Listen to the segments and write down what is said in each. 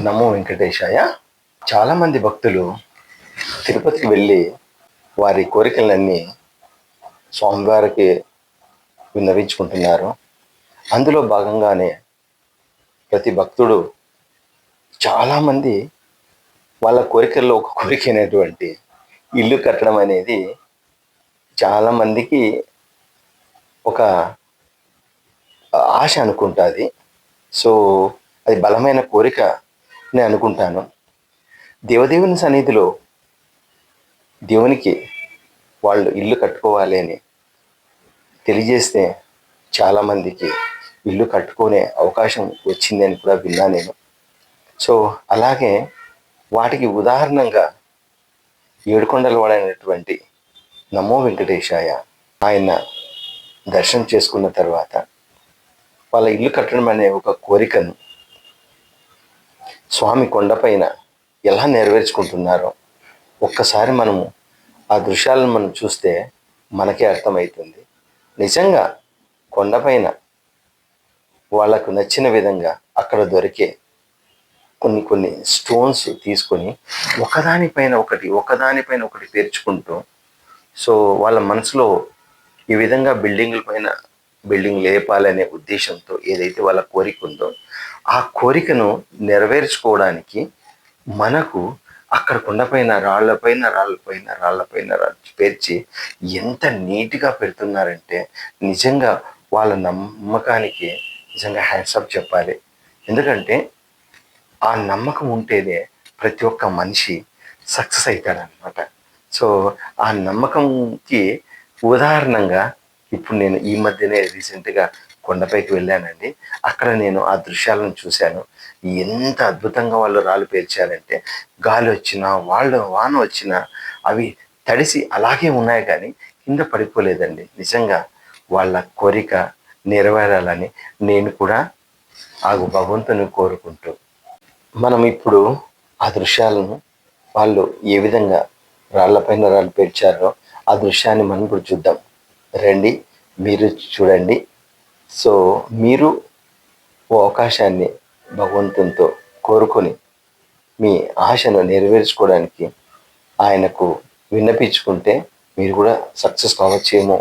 నమో వెంకటేశాయ. చాలామంది భక్తులు తిరుపతికి వెళ్ళి వారి కోరికలన్నీ స్వామివారికి విన్నవించుకుంటున్నారు. అందులో భాగంగానే ప్రతి భక్తుడు చాలామంది వాళ్ళ కోరికల్లో ఒక కోరిక అయినటువంటి ఇల్లు కట్టడం అనేది చాలామందికి ఒక ఆశ అనుకుంటుంది. సో అది బలమైన కోరిక నేను అనుకుంటాను. దేవదేవుని సన్నిధిలో దేవునికి వాళ్ళు ఇల్లు కట్టుకోవాలి అని తెలియజేస్తే చాలామందికి ఇల్లు కట్టుకునే అవకాశం వచ్చిందని కూడా విన్నా నేను. సో అలాగే వాటికి ఉదాహరణంగా ఏడుకొండలవాడైనటువంటి నమో వెంకటేశాయ ఆయన దర్శనం చేసుకున్న తర్వాత వాళ్ళ ఇల్లు కట్టడం అనే ఒక కోరికను స్వామి కొండపైన ఎలా నెరవేర్చుకుంటున్నారో ఒక్కసారి మనము ఆ దృశ్యాలను మనం చూస్తే మనకే అర్థమవుతుంది. నిజంగా కొండపైన వాళ్ళకు నచ్చిన విధంగా అక్కడ దొరికే కొన్ని స్టోన్స్ తీసుకొని ఒకదానిపైన ఒకటి పేర్చుకుంటూ, సో వాళ్ళ మనసులో ఈ విధంగా బిల్డింగ్ లేపాలనే ఉద్దేశంతో ఏదైతే వాళ్ళ కోరిక ఉందో ఆ కోరికను నెరవేర్చుకోవడానికి మనకు అక్కడ కొండపైన రాళ్ళపైన పేర్చి ఎంత నీట్గా పెడుతున్నారంటే నిజంగా వాళ్ళ నమ్మకానికి నిజంగా హ్యాండ్సప్ చెప్పాలి. ఎందుకంటే ఆ నమ్మకం ఉంటేనే ప్రతి ఒక్క మనిషి సక్సెస్ అవుతాడనమాట. సో ఆ నమ్మకంకి ఉదాహరణంగా ఇప్పుడు నేను ఈ మధ్యనే రీసెంట్గా కొండపైకి వెళ్ళానండి. అక్కడ నేను ఆ దృశ్యాలను చూశాను. ఎంత అద్భుతంగా వాళ్ళు రాళ్ళు పేర్చారంటే గాలి వచ్చినా వాన వచ్చినా అవి తడిసి అలాగే ఉన్నాయి కానీ కింద పడిపోలేదండి. నిజంగా వాళ్ళ కోరిక నెరవేరాలని నేను కూడా భగవంతుని కోరుకుంటూ మనం ఇప్పుడు ఆ దృశ్యాలను వాళ్ళు ఏ విధంగా రాళ్ళపైన రాళ్ళు పేర్చారో ఆ దృశ్యాన్ని మనం ఇప్పుడు చూద్దాం రండి. మీరు చూడండి. సో మీరు ఓ అవకాశాన్ని భగవంతునితో కోరుకొని మీ ఆశను నెరవేర్చుకోవడానికి ఆయనకు విన్నపించుకుంటే మీరు కూడా సక్సెస్ కావచ్చేమో.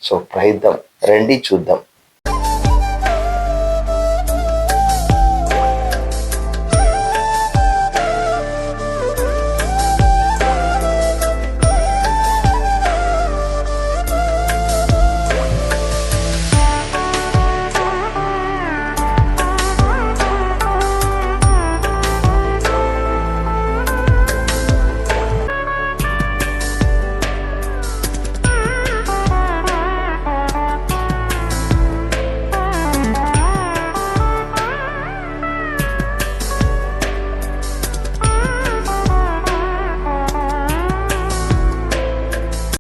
సో ప్రయత్నం రండి, చూద్దాం.